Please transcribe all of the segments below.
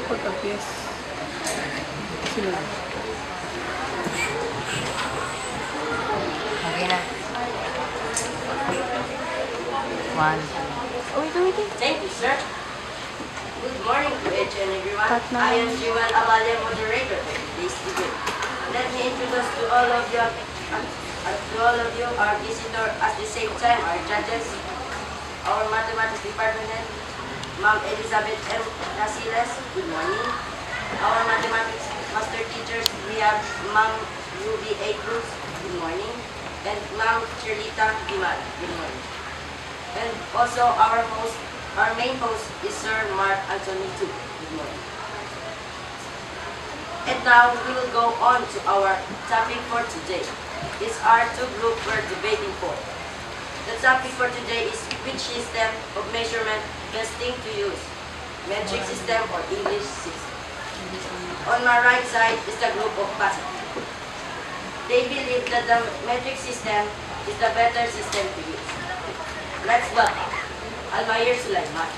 pagka-PS. Sila. Okay na. One. Oh, wait. Thank you, sir. Good morning to each and everyone. Cut na. I am Jewel Amalia, moderator for today's debate. Let me introduce to all of you, our visitor, at the same time our judges, our mathematics department head, Ma'am Elizabeth M. Nasiles. Good morning. Our mathematics master teachers, we have Ma'am Ruby A. Cruz. Good morning. And Ma'am Charlita Dimal. Good morning. And also our main host is Sir Mark Anthony Tuble. Good morning. And now we will go on to our topic for today. These are two groups we're debating for. The topic for today is which system of measurement best thing to use, metric system or English system. On my right side is the group of positive. They believe that the metric system is the better system to use. Let's welcome Almayer Sulaiman.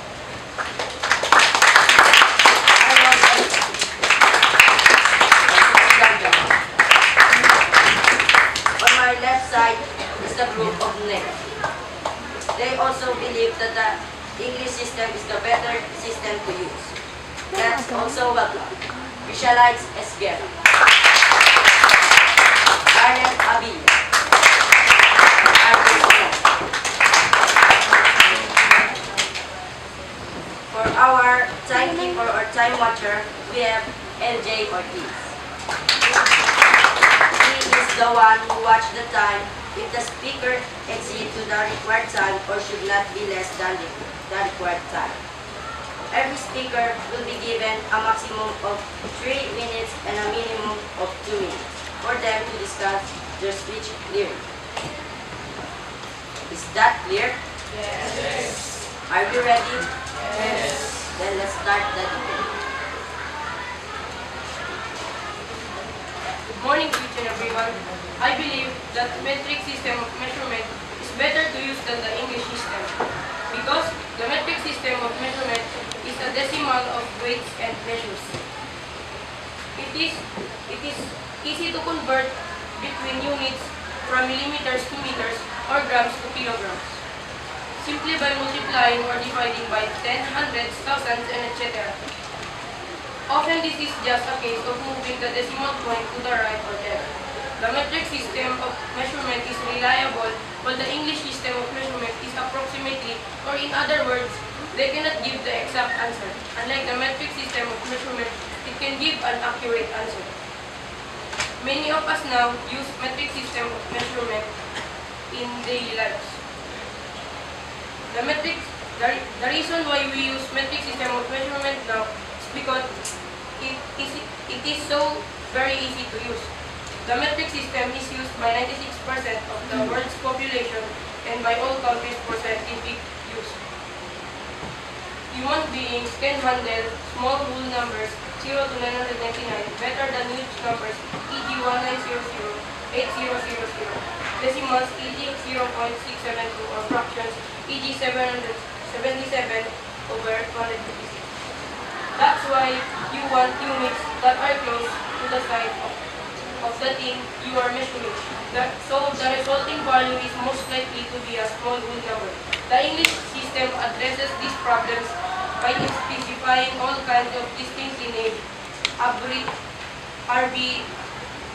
On my left side is the group of negative. They also believe that the English system is the better system to use. Let's also welcome Visualize Esguerra, Arnett Abilla, for our timekeeper or time watcher, we have LJ Ortiz. He is the one who watches the time if the speaker exceeds to the required time or should not be less than the required time. Every speaker will be given a maximum of 3 minutes and a minimum of 2 minutes for them to discuss their speech clearly. Is that clear? Yes. Are we ready? Yes. Then let's start the debate. Good morning to each and everyone. I believe that metric system of measurement is better to use than the English system because the metric system of measurement is a decimal of weights and measures. It is easy to convert between units from millimeters to meters or grams to kilograms, simply by multiplying or dividing by 10, hundreds, thousands, and etc. Often this is just a case of moving the decimal point to the right or left. The metric system of measurement is reliable, while the English system of measurement is approximately, or in other words, they cannot give the exact answer. Unlike the metric system of measurement, it can give an accurate answer. Many of us now use metric system of measurement in daily lives. The reason why we use metric system of measurement now is because it is so very easy to use. The metric system is used by 96% of the world's population and by all countries for scientific use. Human beings can handle small whole numbers 0 to 999 better than huge numbers e.g. 1900, 8000, decimals e.g. 0.672 or fractions e.g. 777 over 256. That's why you want units that are close to the side of the thing you are measuring. So the resulting value is most likely to be a small whole number. The English system addresses these problems by specifying all kinds of distinctly named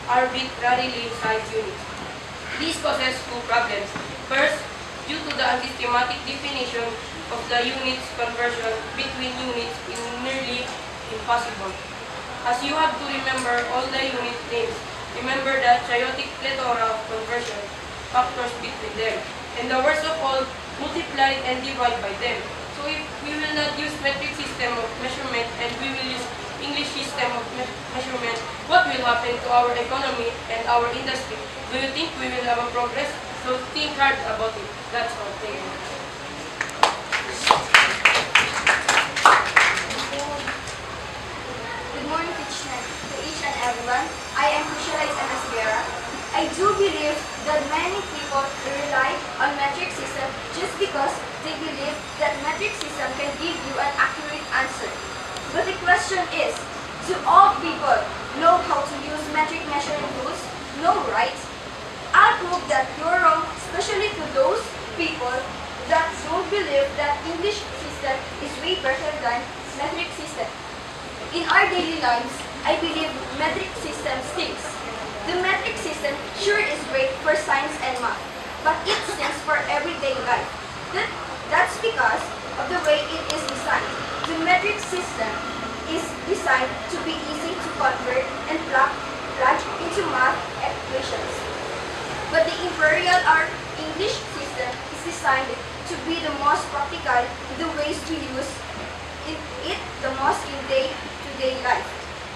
arbitrarily sized units. This causes two problems. First, due to the unsystematic definition of the units, conversion between units is nearly impossible, as you have to remember all the unit names. Remember the chaotic plethora of conversion factors between them, and the worst of all, multiply and divide by them. So if we will not use metric system of measurement and we will use English system of measurement, what will happen to our economy and our industry? Do you think we will have a progress? So think hard about it. That's all. Thank you. Good morning to each and everyone. I am Visualize Esguerra. I do believe that many people rely on metric system just because they believe that metric system can give you an accurate answer. But the question question is, do all people know how to use metric measuring tools? No, right? I'll prove that you're wrong, especially to those people that don't believe that English system is way better than metric system. In our daily lives, I believe metric system stinks. The metric system sure is great for science and math, but it stinks for everyday life. That's because of the way it is designed. The metric system is designed to be easy to convert and plug into math equations. But the imperial or English system is designed to be the most practical in the ways we use it the most in day-to-day life.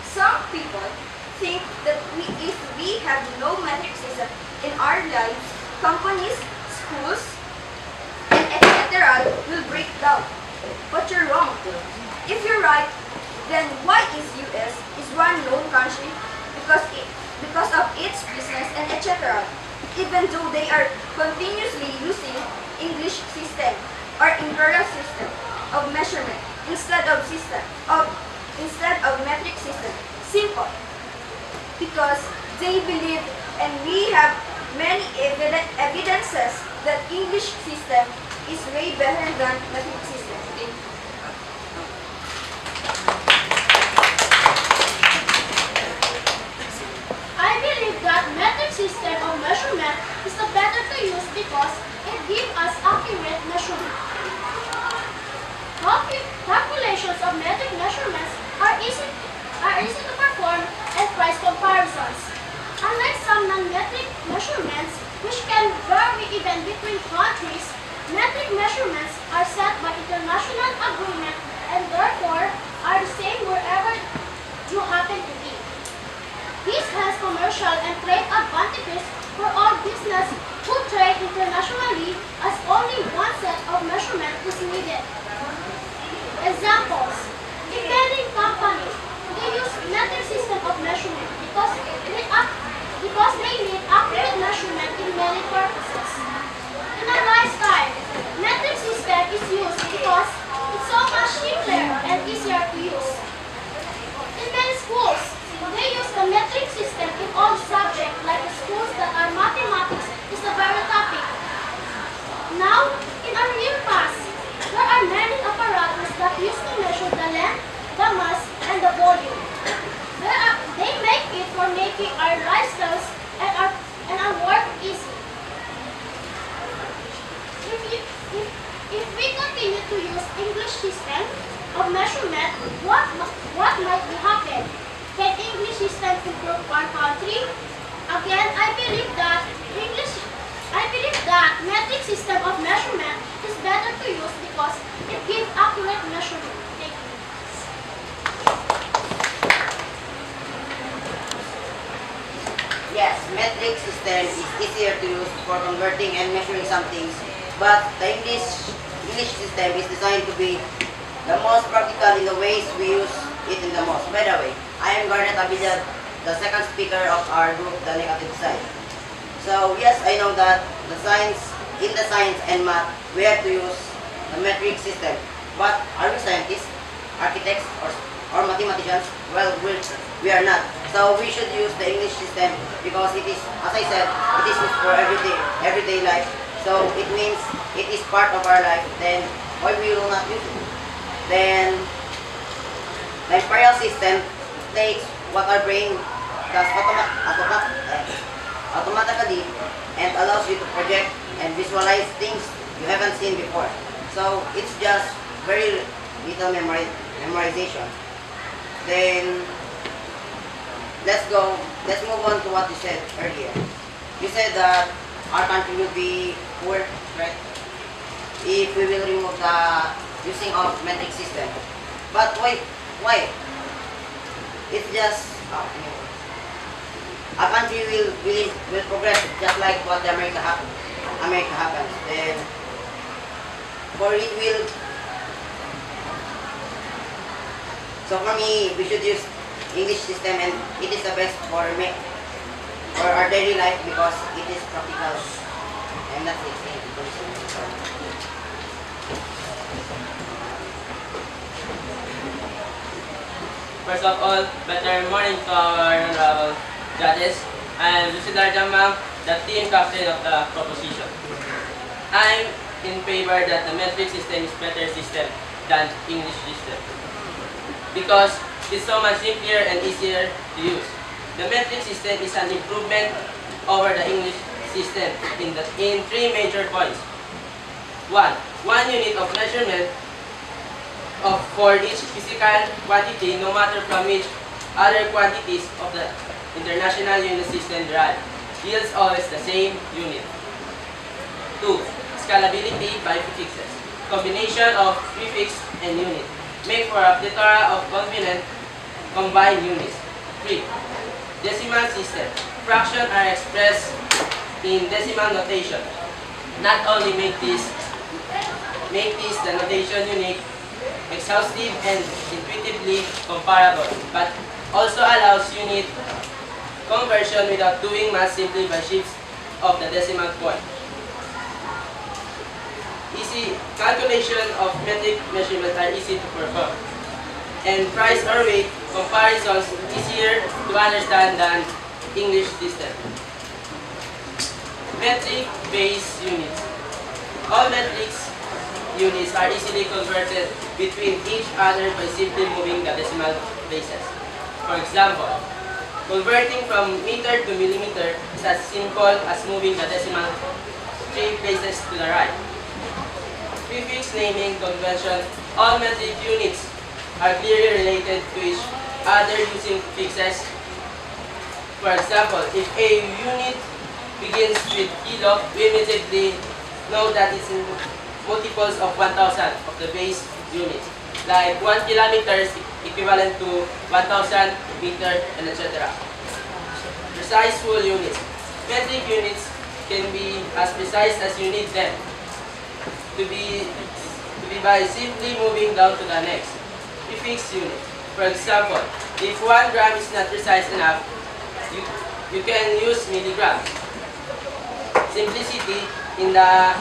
Some people think that if we have no metric system in our lives, companies, schools, and etc. will break down. But you're wrong. If you're right, then why is US is one known country because of its business and etc. Even though they are continuously using English system or imperial system of measurement instead of metric system. Simple. Because they believe and we have many evidences that English system is way better than metric system. I believe that metric system of measurement is the better to use because it gives us accurate measurement. Calculations of metric measurements are easy to perform and price comparisons. Unlike some non-metric measurements, which can vary even between countries, metric measurements are set by international agreement and therefore are the same wherever you happen to be. This has commercial and trade advantages for all business who trade internationally as only one set of measurement is needed. Examples: a bedding company, they use metric system of measurement because they need accurate measurement in many purposes. In a lifestyle, metric system is used because it's so much simpler and easier to use. In many schools, they use the metric system in all subjects, like the schools that are mathematics is the very topic. Now, in our real class, there are many apparatus that use to measure the length, the mass, and the volume. They make it for making our lifestyles and our work easy. If we continue to use English system of measurement, what might happen? Can English system improve our country? Again, I believe that metric system of measurement is better to use because it gives accurate measurement. Thank you. Yes, metric system is easier to use for converting and measuring some things, but the English system is designed to be the most practical in the ways we use it in the most. By the way, I am Garnet Abidjan, the second speaker of our group, the negative side. So yes, I know that in the science and math, we have to use the metric system. But are we scientists, architects, or mathematicians? Well, we are not. So we should use the English system because it is, as I said, it is used for everyday life. So it means it is part of our life. Then why we will not use it? Then the imperial system takes what our brain does automatically and allows you to project and visualize things you haven't seen before. So it's just very little memorization. Then let's move on to what you said earlier. You said that our country will be poor, right? If we will remove the using of metric system. But why? It's just a country will progress just like what America happens. Then for it will. So for me, we should use English system, and it is the best for our daily life because it is practical. And that's it. First of all, better morning to our honorable judges. I am Lucidar Jamang, the team captain of the proposition. I'm in favor that the metric system is better system than English system because it's so much simpler and easier to use. The metric system is an improvement over the English system in three major points. One unit of measurement for each physical quantity, no matter from which other quantities of the international unit system derived, yields always the same unit. 2. Scalability by prefixes. Combination of prefix and unit make for a plethora of convenient combined units. 3. Decimal system. Fractions are expressed in decimal notation. Not only make this the notation unique, exhaustive, and intuitively comparable, but also allows unit conversion without doing math simply by shifts of the decimal point. Easy calculation of metric measurements are easy to perform, and price or weight comparisons easier to understand than English system. Metric-based units. All metrics units are easily converted between each other by simply moving the decimal places. For example, converting from meter to millimeter is as simple as moving the decimal 3 places to the right. Prefix naming convention. All metric units are clearly related to each other using prefixes. For example, if a unit begins with kilo, we immediately know that it's in multiples of 1,000 of the base units. Like 1 kilometer is equivalent to 1,000 meter, and etc. Precise full units. Metric units can be as precise as you need them to be by simply moving down to the next prefix unit. For example, if 1 gram is not precise enough, you can use milligrams. Simplicity. In the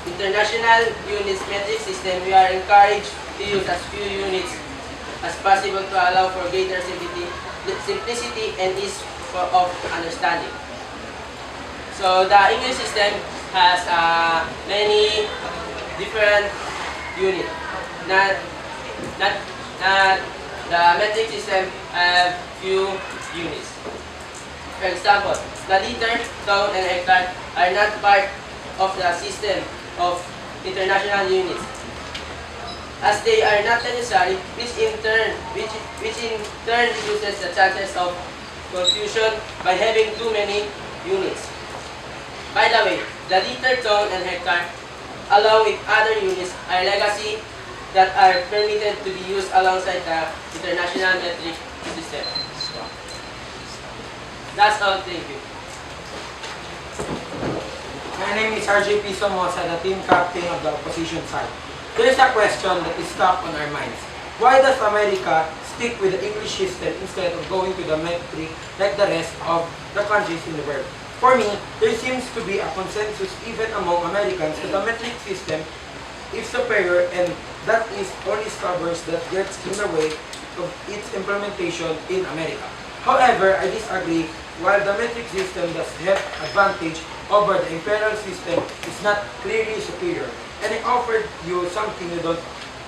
international units metric system, we are encouraged to use as few units as possible to allow for greater simplicity and ease of understanding. So the English system has many different units. Not the metric system have few units. For example, the liter, ton, and hectare are not part of the system of international units, as they are not necessary, which in turn reduces the chances of confusion by having too many units. By the way, the liter, ton, and hectare, along with other units, are legacy that are permitted to be used alongside the international metric system. That's all. Thank you. My name is RJP Somoza, the team captain of the opposition side. There is a question that is stuck on our minds. Why does America stick with the English system instead of going to the metric like the rest of the countries in the world? For me, there seems to be a consensus even among Americans that the metric system is superior, and that is only stubbornness that gets in the way of its implementation in America. However, I disagree. While the metric system does have advantage over the imperial system, is not clearly superior. And I offered you something you don't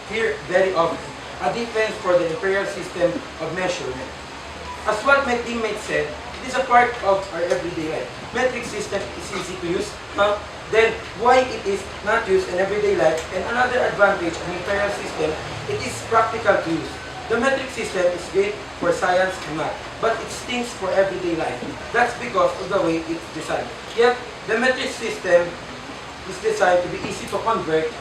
hear very often, a defense for the imperial system of measurement. As what my teammate said, it is a part of our everyday life. Metric system is easy to use, then why it is not used in everyday life? And another advantage of imperial system, it is practical to use. The metric system is great for science and math, but it stinks for everyday life. That's because of the way it's designed. Yet, the metric system is designed to be easy to convert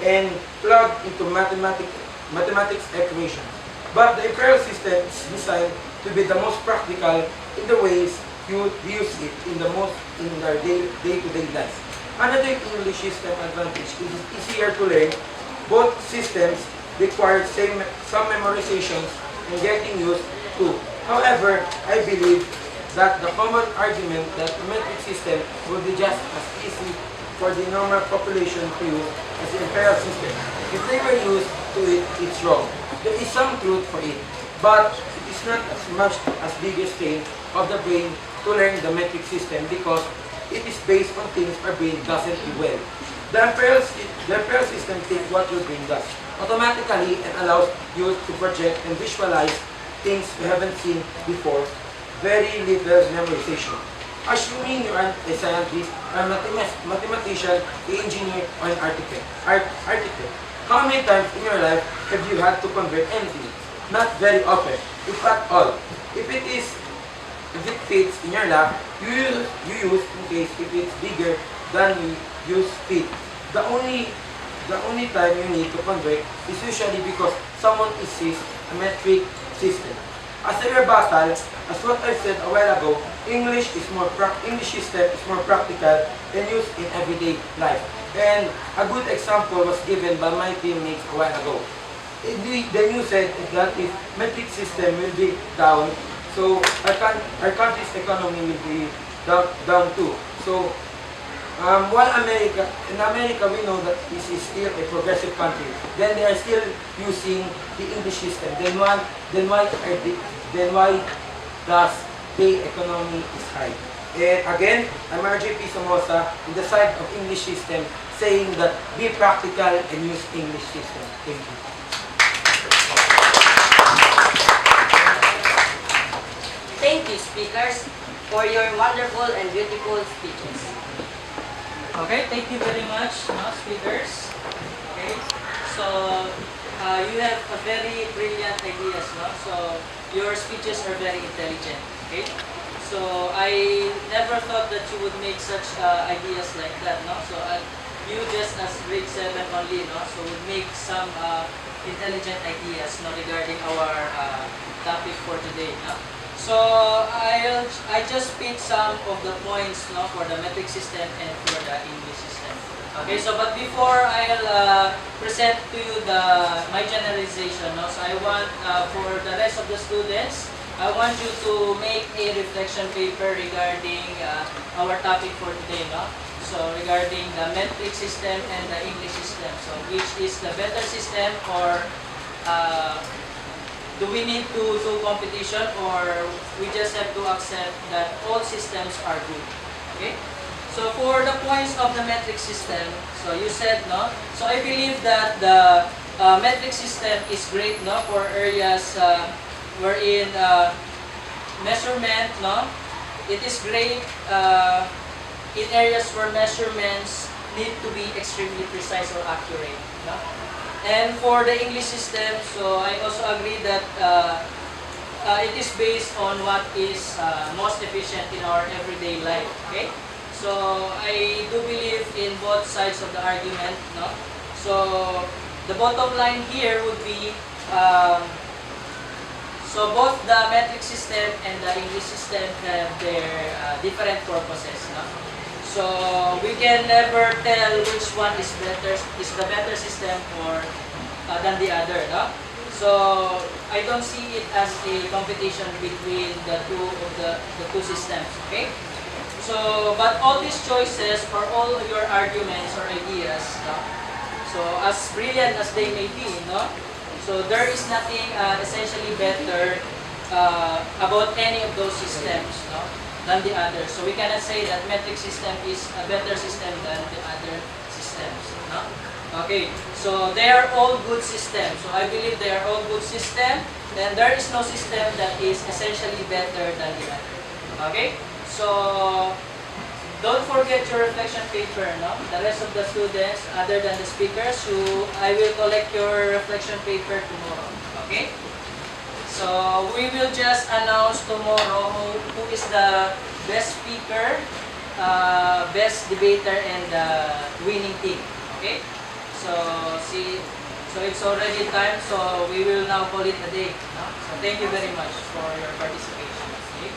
and plug into mathematics equations. But the imperial system is designed to be the most practical in the ways you use it in their day-to-day lives. Another English system advantage is it's easier to learn. Both systems require some memorizations and getting used to. However, I believe that the common argument that the metric system will be just as easy for the normal population to use as the imperial system. If they were used to it, it's wrong. There is some truth for it. But it is not as much as big a strain of the brain to learn the metric system because it is based on things our brain doesn't do well. The imperial system takes what your brain does automatically and allows you to project and visualize things you haven't seen before. Very little memorization. Assuming you are a scientist, a mathematician, an engineer, or an architect. How many times in your life have you had to convert anything? Not very often, if at all. If it fits in your lap, you use in case if it's bigger than you use fit. The only time you need to convert is usually because someone insists a metric system. As a rebuttal, as what I said a while ago, English system is more practical and used in everyday life. And a good example was given by my teammates a while ago. Then you said that if metric system will be down, so our country's economy will be down too. So while in America we know that this is still a progressive country, then they are still using the English system. Then why does the economy is high? And again, I'm RJP Somoza in the side of English system saying that be practical and use English system. Thank you. Thank you, speakers, for your wonderful and beautiful speeches. Okay, thank you very much, speakers. Okay, so you have a very brilliant ideas, So your speeches are very intelligent. Okay, so I never thought that you would make such ideas like that, So you just as grade 7 only, So would make some intelligent ideas, regarding our topic for today, So I just picked some of the points for the metric system and for the English system. Okay, so but before I'll present to you my generalization, So I want for the rest of the students, I want you to make a reflection paper regarding our topic for today, So regarding the metric system and the English system. So which is the better system, or do we need to do competition, or we just have to accept that all systems are good? Okay? So for the points of the metric system, so you said, So I believe that the metric system is great, for areas wherein measurement, It is great in areas where measurements need to be extremely precise or accurate, And for the English system, so I also agree that it is based on what is most efficient in our everyday life. Okay, so I do believe in both sides of the argument. So the bottom line here would be so both the metric system and the English system have their different purposes. So we can never tell which one is the better system or than the other. So I don't see it as a competition between the two systems. Okay. So but all these choices or all your arguments or ideas, so as brilliant as they may be, so there is nothing essentially better about any of those systems, than the other. So we cannot say that metric system is a better system than the other systems. Okay, so they are all good systems. So I believe they are all good systems. Then there is no system that is essentially better than the other. Okay, so don't forget your reflection paper. The rest of the students, other than the speakers, I will collect your reflection paper tomorrow. Okay. So we will just announce tomorrow who is the best speaker, best debater, and the winning team. Okay? So it's already time. So we will now call it a day. So thank you very much for your participation. Okay?